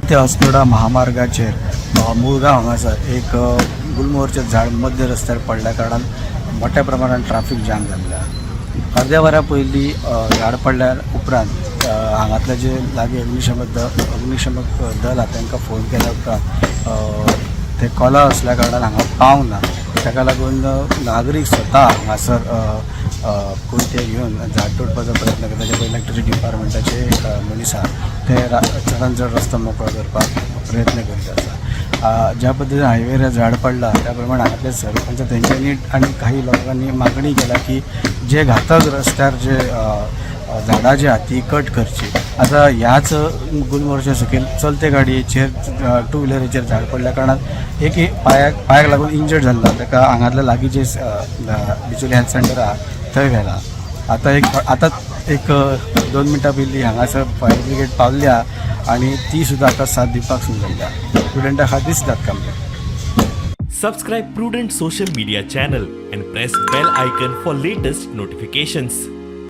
ते अस्नोडा महामार्गाचेर मुळगांव हांगासर एक गुलमोहरचें झाड मध्य रस्त्यार पडल्या कारणान मोठ्या प्रमाणात ट्राफिक जाम जाल्लें आसा. अर्द्या वरा पयलीं झाड पडल्या उपरांत हांगातले जे लागीं अग्निशमक दल आसा तांकां फोन केल्या उपरांत ते कॉला असल्या कारणान हांगा पावंक ना. ताका लागून नागरीक स्वता हांगासर कोयते घेवन झाड तोडपाचो प्रयत्न करता. ताचे इलेक्ट्रिसिटी डिपार्टमेंटाचे मनीस आसा ते चडांत चड रस्तो मोकळो करपाक प्रयत्न करीत आसा. ज्या पद्दतीन हायवेर झाड पडला त्या प्रमाणे हांगातले सरपंच तेंच्यांनी आनी काही लोकांनी मागणी केल्या की जे घातक रस्त्यार जे झाडां जी आहा ती कट करची. आतां ह्याच गुलमोहरच्या सकयल चलते गाडयेचेर टू व्हिलरीचेर झाड पडल्या कारणान एक पांयाक लागून इंजर्ड जाल्लो. ताका हांगातल्या लागींचे बिचोली हेल्थ सेंटर आहा थंय व्हेला. आतां एक 2 मिनटां पयलीं हांगासर फायर ब्रिगेड पावल्ली आहा आनी ती सुद्दां आतां साथ दिवपाक सुरू जाल्ली आहा. स्टुडंटां खातीर जाता काम. Subscribe Prudent social media channel and press bell icon for latest notifications.